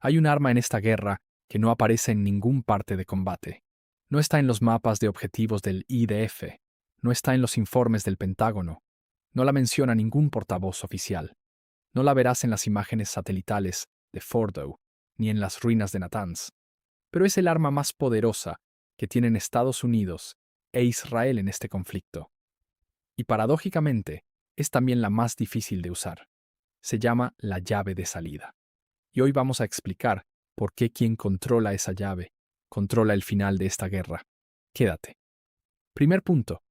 Hay un arma en esta guerra que no aparece en ningún parte de combate. No está en los mapas de objetivos del IDF, no está en los informes del Pentágono, no la menciona ningún portavoz oficial. No la verás en las imágenes satelitales de Fordow, ni en las ruinas de Natanz. Pero es el arma más poderosa que tienen Estados Unidos e Israel en este conflicto. Y paradójicamente, es también la más difícil de usar. Se llama la llave de salida. Y hoy vamos a explicar por qué quien controla esa llave controla el final de esta guerra. Quédate. Primer punto.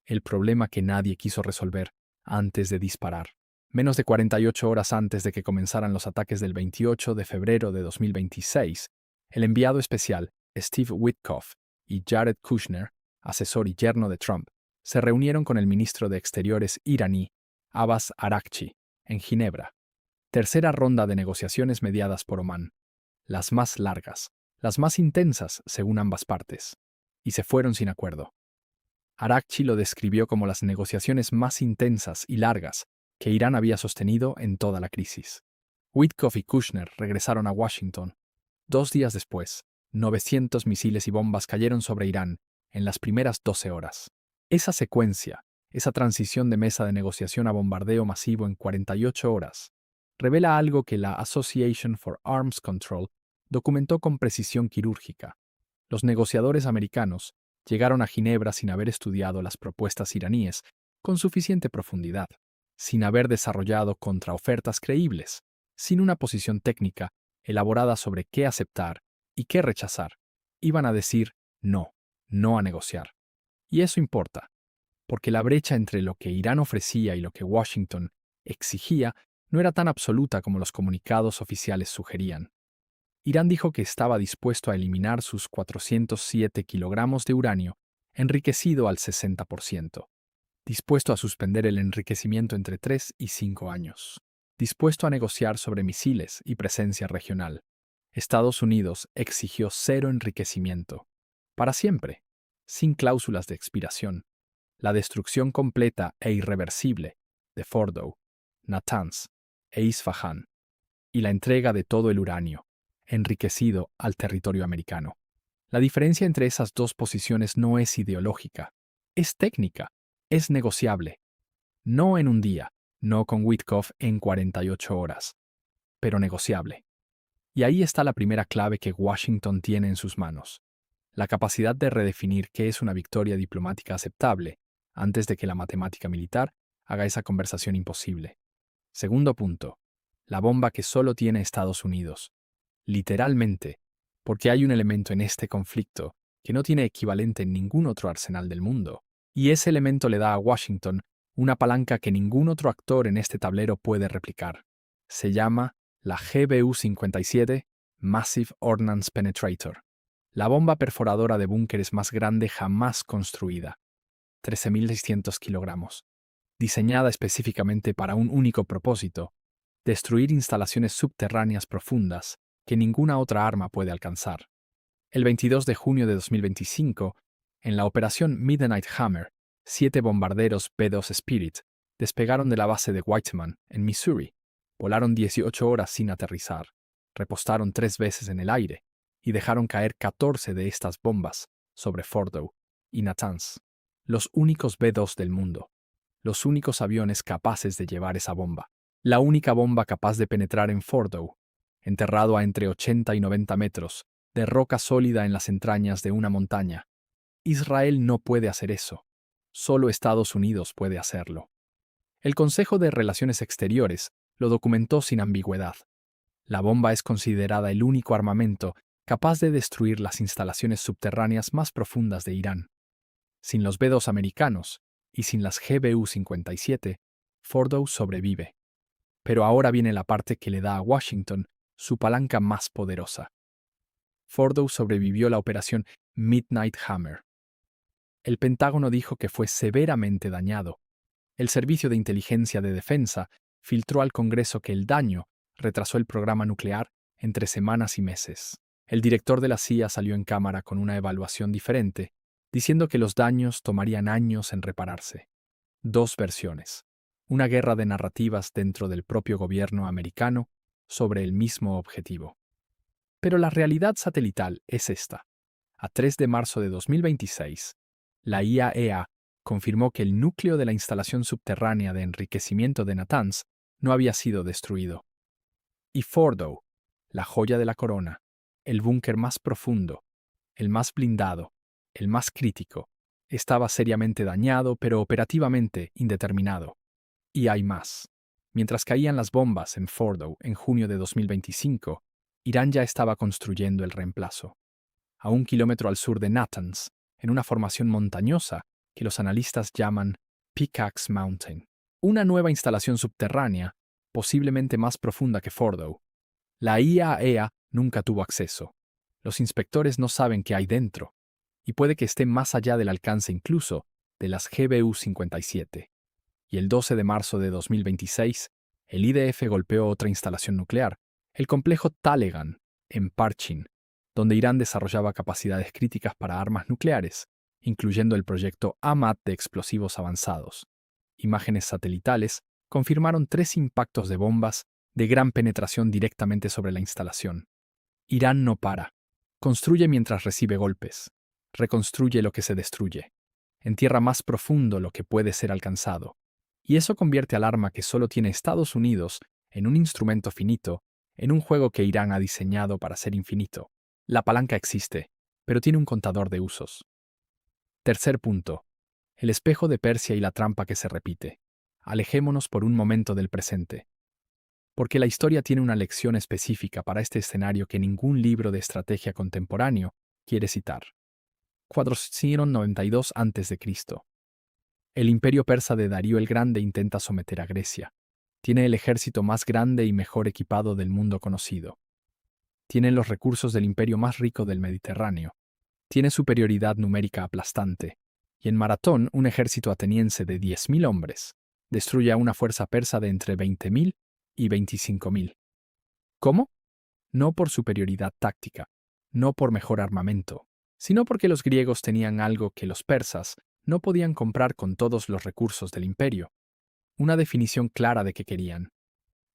El problema que nadie quiso resolver antes de disparar. Menos de 48 horas antes de que comenzaran los ataques del 28 de febrero de 2026, el enviado especial Steve Witkoff y Jared Kushner, asesor y yerno de Trump, se reunieron con el ministro de Exteriores iraní, Abbas Araghchi, en Ginebra. Tercera ronda de negociaciones mediadas por Omán. Las más largas, las más intensas según ambas partes. Y se fueron sin acuerdo. Araghchi lo describió como las negociaciones más intensas y largas que Irán había sostenido en toda la crisis. Witkoff y Kushner regresaron a Washington. 2 días después, 900 misiles y bombas cayeron sobre Irán en las primeras 12 horas. Esa secuencia, esa transición de mesa de negociación a bombardeo masivo en 48 horas, revela algo que la Association for Arms Control documentó con precisión quirúrgica. Los negociadores americanos llegaron a Ginebra sin haber estudiado las propuestas iraníes con suficiente profundidad, sin haber desarrollado contraofertas creíbles, sin una posición técnica elaborada sobre qué aceptar y qué rechazar. Iban a decir no, no a negociar. Y eso importa, porque la brecha entre lo que Irán ofrecía y lo que Washington exigía no era tan absoluta como los comunicados oficiales sugerían. Irán dijo que estaba dispuesto a eliminar sus 407 kilogramos de uranio, enriquecido al 60%, dispuesto a suspender el enriquecimiento entre 3 y 5 años, dispuesto a negociar sobre misiles y presencia regional. Estados Unidos exigió cero enriquecimiento, para siempre, sin cláusulas de expiración, la destrucción completa e irreversible de Fordow, Natanz e Isfahán, y la entrega de todo el uranio enriquecido al territorio americano. La diferencia entre esas dos posiciones no es ideológica, es técnica, es negociable. No en un día, no con Witkoff en 48 horas, pero negociable. Y ahí está la primera clave que Washington tiene en sus manos, la capacidad de redefinir qué es una victoria diplomática aceptable antes de que la matemática militar haga esa conversación imposible. Segundo punto, la bomba que solo tiene Estados Unidos. Literalmente, porque hay un elemento en este conflicto que no tiene equivalente en ningún otro arsenal del mundo, y ese elemento le da a Washington una palanca que ningún otro actor en este tablero puede replicar. Se llama la GBU-57 Massive Ordnance Penetrator, la bomba perforadora de búnkeres más grande jamás construida, 13.600 kilogramos, diseñada específicamente para un único propósito, destruir instalaciones subterráneas profundas que ninguna otra arma puede alcanzar. El 22 de junio de 2025, en la operación Midnight Hammer, 7 bombarderos B-2 Spirit despegaron de la base de Whiteman, en Missouri, volaron 18 horas sin aterrizar, repostaron 3 veces en el aire y dejaron caer 14 de estas bombas sobre Fordow y Natanz, los únicos B-2 del mundo, los únicos aviones capaces de llevar esa bomba, la única bomba capaz de penetrar en Fordow, enterrado a entre 80 y 90 metros, de roca sólida en las entrañas de una montaña. Israel no puede hacer eso. Solo Estados Unidos puede hacerlo. El Consejo de Relaciones Exteriores lo documentó sin ambigüedad. La bomba es considerada el único armamento capaz de destruir las instalaciones subterráneas más profundas de Irán. Sin los B-2 americanos y sin las GBU-57, Fordow sobrevive. Pero ahora viene la parte que le da a Washington su palanca más poderosa. Fordow sobrevivió la operación Midnight Hammer. El Pentágono dijo que fue severamente dañado. El Servicio de Inteligencia de Defensa filtró al Congreso que el daño retrasó el programa nuclear entre semanas y meses. El director de la CIA salió en cámara con una evaluación diferente, diciendo que los daños tomarían años en repararse. 2 versiones. Una guerra de narrativas dentro del propio gobierno americano sobre el mismo objetivo. Pero la realidad satelital es esta. A 3 de marzo de 2026, la IAEA confirmó que el núcleo de la instalación subterránea de enriquecimiento de Natanz no había sido destruido. Y Fordow, la joya de la corona, el búnker más profundo, el más blindado, el más crítico, estaba seriamente dañado pero operativamente indeterminado. Y hay más. Mientras caían las bombas en Fordow en junio de 2025, Irán ya estaba construyendo el reemplazo. A 1 kilómetro al sur de Natanz, en una formación montañosa que los analistas llaman Pickaxe Mountain. Una nueva instalación subterránea, posiblemente más profunda que Fordow. La IAEA nunca tuvo acceso. Los inspectores no saben qué hay dentro, y puede que esté más allá del alcance incluso de las GBU-57. Y el 12 de marzo de 2026, el IDF golpeó otra instalación nuclear, el complejo Talegan, en Parchin, donde Irán desarrollaba capacidades críticas para armas nucleares, incluyendo el proyecto Ahmad de explosivos avanzados. Imágenes satelitales confirmaron 3 impactos de bombas de gran penetración directamente sobre la instalación. Irán no para. Construye mientras recibe golpes. Reconstruye lo que se destruye. Entierra más profundo lo que puede ser alcanzado. Y eso convierte al arma que solo tiene Estados Unidos en un instrumento finito, en un juego que Irán ha diseñado para ser infinito. La palanca existe, pero tiene un contador de usos. Tercer punto. El espejo de Persia y la trampa que se repite. Alejémonos por un momento del presente. Porque la historia tiene una lección específica para este escenario que ningún libro de estrategia contemporáneo quiere citar. 492 a.C. El imperio persa de Darío el Grande intenta someter a Grecia. Tiene el ejército más grande y mejor equipado del mundo conocido. Tiene los recursos del imperio más rico del Mediterráneo. Tiene superioridad numérica aplastante. Y en maratón, un ejército ateniense de 10.000 hombres destruye a una fuerza persa de entre 20.000 y 25.000. ¿Cómo? No por superioridad táctica, no por mejor armamento, sino porque los griegos tenían algo que los persas no podían comprar con todos los recursos del imperio. Una definición clara de qué querían.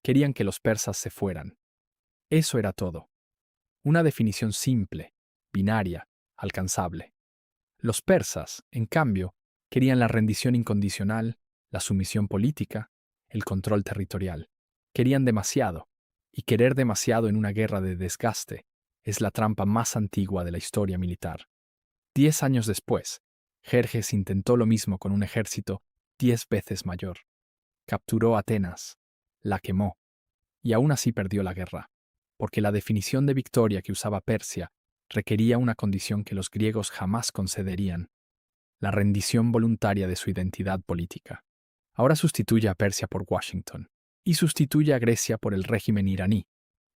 Querían que los persas se fueran. Eso era todo. Una definición simple, binaria, alcanzable. Los persas, en cambio, querían la rendición incondicional, la sumisión política, el control territorial. Querían demasiado, y querer demasiado en una guerra de desgaste es la trampa más antigua de la historia militar. 10 años después, Jerjes intentó lo mismo con un ejército 10 veces mayor. Capturó Atenas, la quemó, y aún así perdió la guerra, porque la definición de victoria que usaba Persia requería una condición que los griegos jamás concederían: la rendición voluntaria de su identidad política. Ahora sustituye a Persia por Washington, y sustituye a Grecia por el régimen iraní,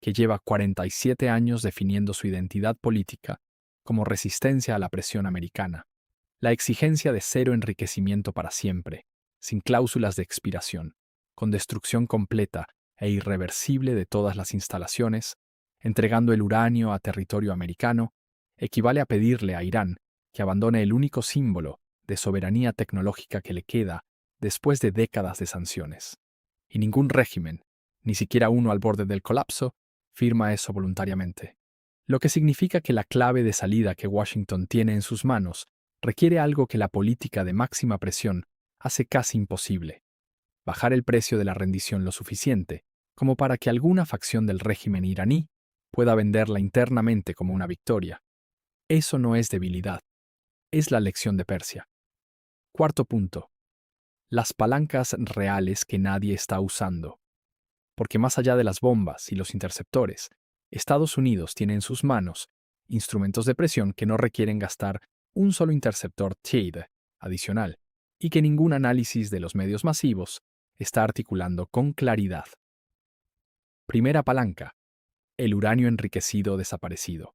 que lleva 47 años definiendo su identidad política como resistencia a la presión americana. La exigencia de cero enriquecimiento para siempre, sin cláusulas de expiración, con destrucción completa e irreversible de todas las instalaciones, entregando el uranio a territorio americano, equivale a pedirle a Irán que abandone el único símbolo de soberanía tecnológica que le queda después de décadas de sanciones. Y ningún régimen, ni siquiera uno al borde del colapso, firma eso voluntariamente. Lo que significa que la clave de salida que Washington tiene en sus manos requiere algo que la política de máxima presión hace casi imposible: bajar el precio de la rendición lo suficiente como para que alguna facción del régimen iraní pueda venderla internamente como una victoria. Eso no es debilidad, es la lección de Persia. Cuarto punto. Las palancas reales que nadie está usando. Porque más allá de las bombas y los interceptores, Estados Unidos tiene en sus manos instrumentos de presión que no requieren gastar un solo interceptor THAAD adicional y que ningún análisis de los medios masivos está articulando con claridad. Primera palanca: el uranio enriquecido desaparecido.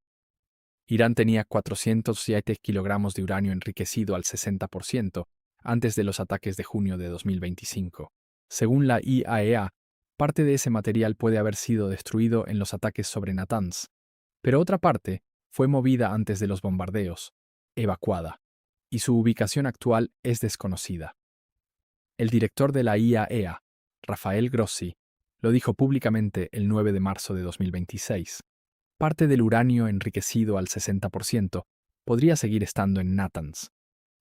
Irán tenía 407 kilogramos de uranio enriquecido al 60% antes de los ataques de junio de 2025. Según la IAEA, parte de ese material puede haber sido destruido en los ataques sobre Natanz, pero otra parte fue movida antes de los bombardeos, evacuada, y su ubicación actual es desconocida. El director de la IAEA, Rafael Grossi, lo dijo públicamente el 9 de marzo de 2026. Parte del uranio enriquecido al 60% podría seguir estando en Natanz,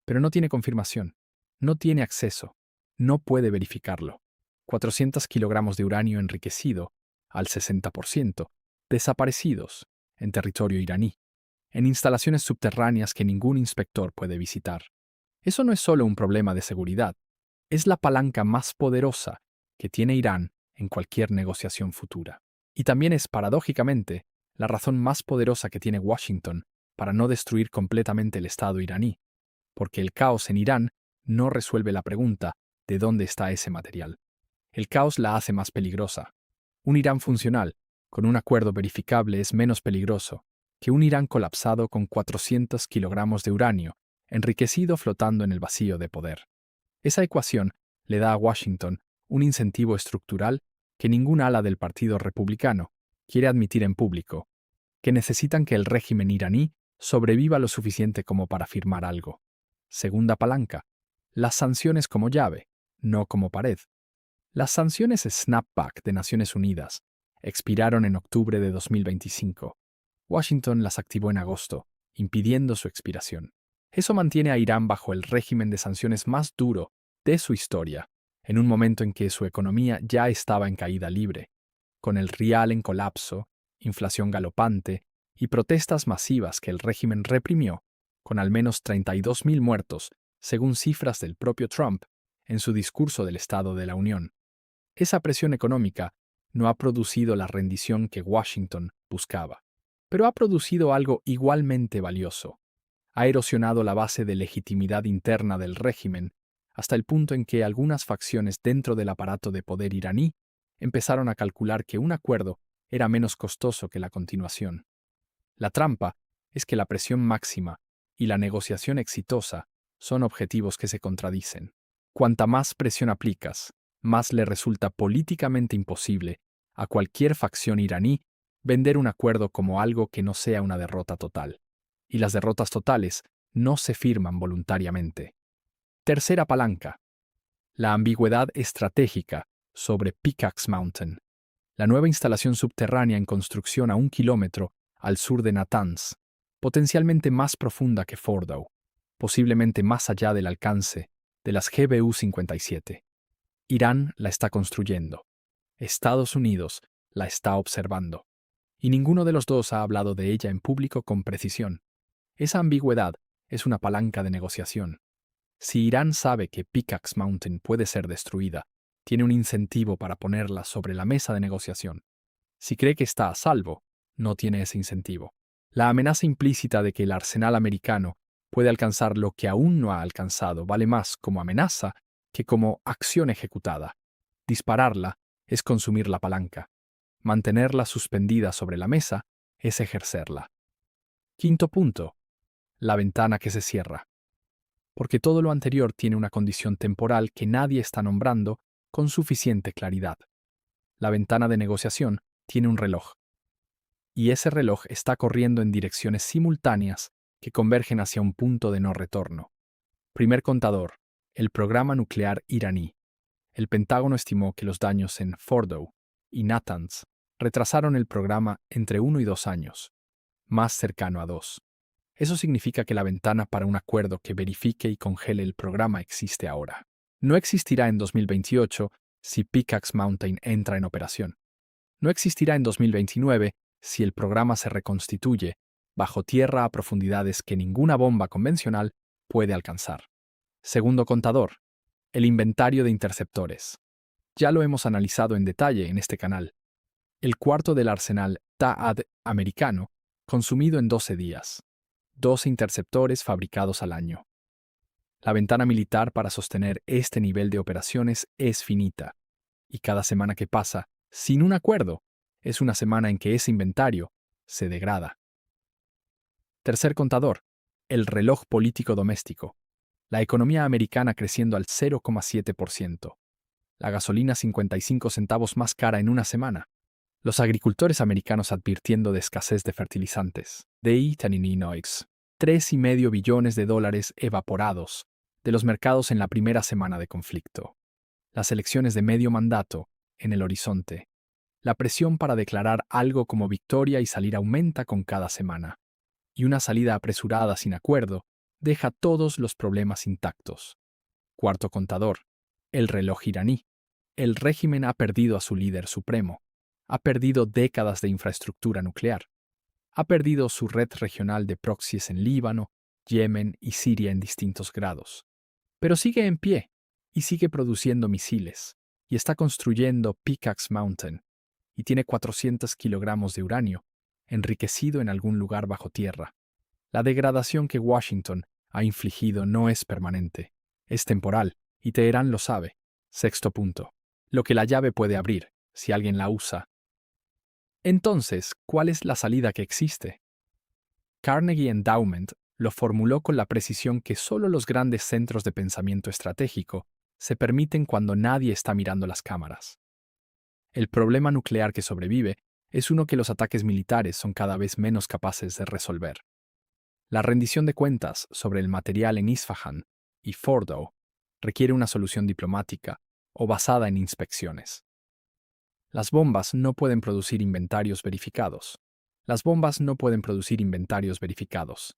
pero no tiene confirmación, no tiene acceso, no puede verificarlo. 400 kilogramos de uranio enriquecido al 60%, desaparecidos en territorio iraní, en instalaciones subterráneas que ningún inspector puede visitar. Eso no es solo un problema de seguridad, es la palanca más poderosa que tiene Irán en cualquier negociación futura. Y también es, paradójicamente, la razón más poderosa que tiene Washington para no destruir completamente el Estado iraní, porque el caos en Irán no resuelve la pregunta de dónde está ese material. El caos la hace más peligrosa. Un Irán funcional, con un acuerdo verificable, es menos peligroso que un Irán colapsado con 400 kilogramos de uranio, enriquecido flotando en el vacío de poder. Esa ecuación le da a Washington un incentivo estructural que ningún ala del Partido Republicano quiere admitir en público, que necesitan que el régimen iraní sobreviva lo suficiente como para firmar algo. Segunda palanca, las sanciones como llave, no como pared. Las sanciones Snapback de Naciones Unidas expiraron en octubre de 2025. Washington las activó en agosto, impidiendo su expiración. Eso mantiene a Irán bajo el régimen de sanciones más duro de su historia, en un momento en que su economía ya estaba en caída libre, con el rial en colapso, inflación galopante y protestas masivas que el régimen reprimió, con al menos 32.000 muertos, según cifras del propio Trump, en su discurso del Estado de la Unión. Esa presión económica no ha producido la rendición que Washington buscaba, pero ha producido algo igualmente valioso. Ha erosionado la base de legitimidad interna del régimen hasta el punto en que algunas facciones dentro del aparato de poder iraní empezaron a calcular que un acuerdo era menos costoso que la continuación. La trampa es que la presión máxima y la negociación exitosa son objetivos que se contradicen. Cuanta más presión aplicas, más le resulta políticamente imposible a cualquier facción iraní vender un acuerdo como algo que no sea una derrota total. Y las derrotas totales no se firman voluntariamente. Tercera palanca. La ambigüedad estratégica sobre Pickaxe Mountain, la nueva instalación subterránea en construcción a 1 kilómetro al sur de Natanz, potencialmente más profunda que Fordow, posiblemente más allá del alcance de las GBU-57. Irán la está construyendo. Estados Unidos la está observando. Y ninguno de los dos ha hablado de ella en público con precisión. Esa ambigüedad es una palanca de negociación. Si Irán sabe que Pickaxe Mountain puede ser destruida, tiene un incentivo para ponerla sobre la mesa de negociación. Si cree que está a salvo, no tiene ese incentivo. La amenaza implícita de que el arsenal americano puede alcanzar lo que aún no ha alcanzado vale más como amenaza que como acción ejecutada. Dispararla es consumir la palanca. Mantenerla suspendida sobre la mesa es ejercerla. Quinto punto. La ventana que se cierra. Porque todo lo anterior tiene una condición temporal que nadie está nombrando con suficiente claridad. La ventana de negociación tiene un reloj. Y ese reloj está corriendo en direcciones simultáneas que convergen hacia un punto de no retorno. Primer contador, el programa nuclear iraní. El Pentágono estimó que los daños en Fordow y Natanz retrasaron el programa entre 1 y 2 años, más cercano a 2. Eso significa que la ventana para un acuerdo que verifique y congele el programa existe ahora. No existirá en 2028 si Pickaxe Mountain entra en operación. No existirá en 2029 si el programa se reconstituye bajo tierra a profundidades que ninguna bomba convencional puede alcanzar. Segundo contador, el inventario de interceptores. Ya lo hemos analizado en detalle en este canal. El cuarto del arsenal THAAD americano, consumido en 12 días. 12 interceptores fabricados al año. La ventana militar para sostener este nivel de operaciones es finita, y cada semana que pasa sin un acuerdo es una semana en que ese inventario se degrada. Tercer contador, el reloj político doméstico. La economía americana creciendo al 0,7%. La gasolina 55 centavos más cara en una semana. Los agricultores americanos advirtiendo de escasez de fertilizantes. $3.5 billones evaporados de los mercados en la primera semana de conflicto. Las elecciones de medio mandato en el horizonte. La presión para declarar algo como victoria y salir aumenta con cada semana. Y una salida apresurada sin acuerdo deja todos los problemas intactos. Cuarto contador. El reloj iraní. El régimen ha perdido a su líder supremo. Ha perdido décadas de infraestructura nuclear. Ha perdido su red regional de proxies en Líbano, Yemen y Siria en distintos grados. Pero sigue en pie y sigue produciendo misiles y está construyendo Pickaxe Mountain y tiene 400 kilogramos de uranio enriquecido en algún lugar bajo tierra. La degradación que Washington ha infligido no es permanente, es temporal y Teherán lo sabe. Sexto punto. Lo que la llave puede abrir, si alguien la usa. Entonces, ¿cuál es la salida que existe? Carnegie Endowment lo formuló con la precisión que solo los grandes centros de pensamiento estratégico se permiten cuando nadie está mirando las cámaras. El problema nuclear que sobrevive es uno que los ataques militares son cada vez menos capaces de resolver. La rendición de cuentas sobre el material en Isfahan y Fordow requiere una solución diplomática o basada en inspecciones. Las bombas no pueden producir inventarios verificados. Las bombas no pueden producir inventarios verificados.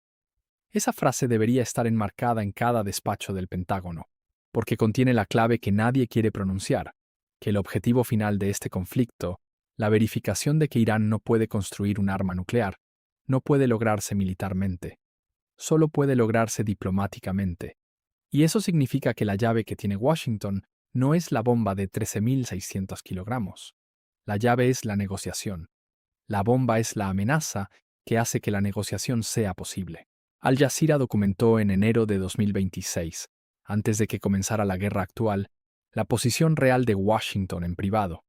Esa frase debería estar enmarcada en cada despacho del Pentágono, porque contiene la clave que nadie quiere pronunciar, que el objetivo final de este conflicto, la verificación de que Irán no puede construir un arma nuclear, no puede lograrse militarmente. Solo puede lograrse diplomáticamente. Y eso significa que la llave que tiene Washington no es la bomba de 13.600 kilogramos. La llave es la negociación. La bomba es la amenaza que hace que la negociación sea posible. Al Jazeera documentó en enero de 2026, antes de que comenzara la guerra actual, la posición real de Washington en privado,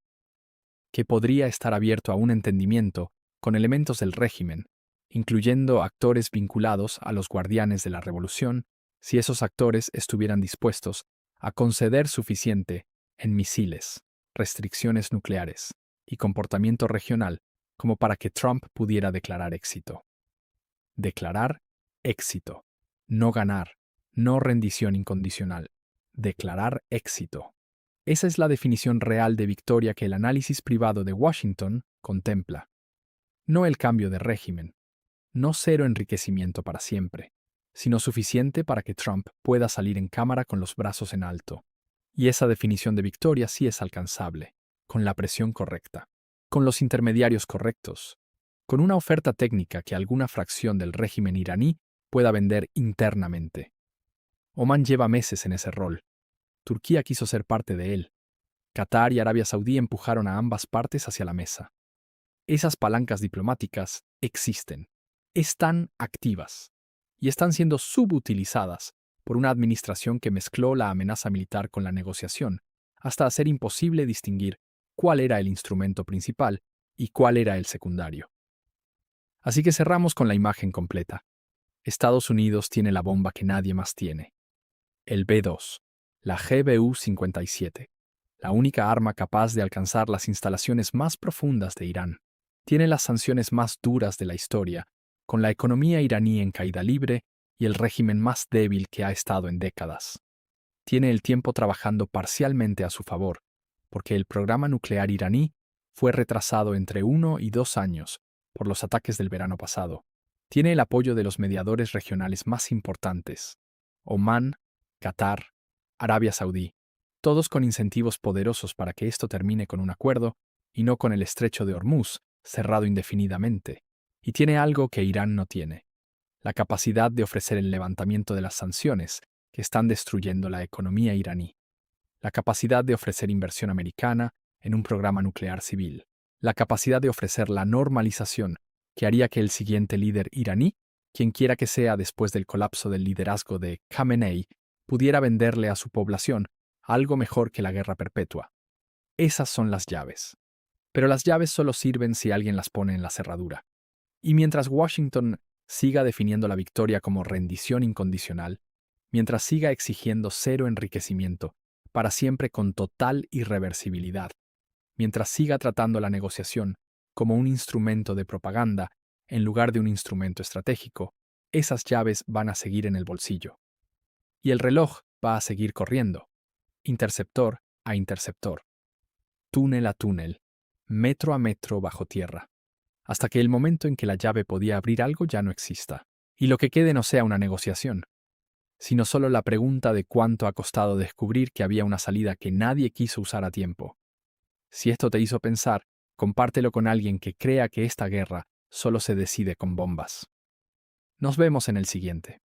que podría estar abierto a un entendimiento con elementos del régimen, incluyendo actores vinculados a los guardianes de la revolución, si esos actores estuvieran dispuestos a conceder suficiente en misiles, restricciones nucleares y comportamiento regional como para que Trump pudiera declarar éxito. Declarar éxito. No ganar. No rendición incondicional. Declarar éxito. Esa es la definición real de victoria que el análisis privado de Washington contempla. No el cambio de régimen. No cero enriquecimiento para siempre, sino suficiente para que Trump pueda salir en cámara con los brazos en alto. Y esa definición de victoria sí es alcanzable, con la presión correcta, con los intermediarios correctos, con una oferta técnica que alguna fracción del régimen iraní pueda vender internamente. Omán lleva meses en ese rol. Turquía quiso ser parte de él. Qatar y Arabia Saudí empujaron a ambas partes hacia la mesa. Esas palancas diplomáticas existen, están activas y están siendo subutilizadas por una administración que mezcló la amenaza militar con la negociación, hasta hacer imposible distinguir cuál era el instrumento principal y cuál era el secundario. Así que cerramos con la imagen completa. Estados Unidos tiene la bomba que nadie más tiene. El B-2, la GBU-57, la única arma capaz de alcanzar las instalaciones más profundas de Irán. Tiene las sanciones más duras de la historia, con la economía iraní en caída libre y el régimen más débil que ha estado en décadas. Tiene el tiempo trabajando parcialmente a su favor, porque el programa nuclear iraní fue retrasado entre 1 y 2 años por los ataques del verano pasado. Tiene el apoyo de los mediadores regionales más importantes: Omán, Qatar, Arabia Saudí, todos con incentivos poderosos para que esto termine con un acuerdo y no con el estrecho de Hormuz cerrado indefinidamente. Y tiene algo que Irán no tiene: la capacidad de ofrecer el levantamiento de las sanciones que están destruyendo la economía iraní, la capacidad de ofrecer inversión americana en un programa nuclear civil, la capacidad de ofrecer la normalización que haría que el siguiente líder iraní, quien quiera que sea después del colapso del liderazgo de Khamenei, pudiera venderle a su población algo mejor que la guerra perpetua. Esas son las llaves. Pero las llaves solo sirven si alguien las pone en la cerradura. Y mientras Washington siga definiendo la victoria como rendición incondicional, mientras siga exigiendo cero enriquecimiento, para siempre con total irreversibilidad, mientras siga tratando la negociación como un instrumento de propaganda en lugar de un instrumento estratégico, esas llaves van a seguir en el bolsillo. Y el reloj va a seguir corriendo, interceptor a interceptor, túnel a túnel, metro a metro bajo tierra, hasta que el momento en que la llave podía abrir algo ya no exista, y lo que quede no sea una negociación, sino solo la pregunta de cuánto ha costado descubrir que había una salida que nadie quiso usar a tiempo. Si esto te hizo pensar, compártelo con alguien que crea que esta guerra solo se decide con bombas. Nos vemos en el siguiente.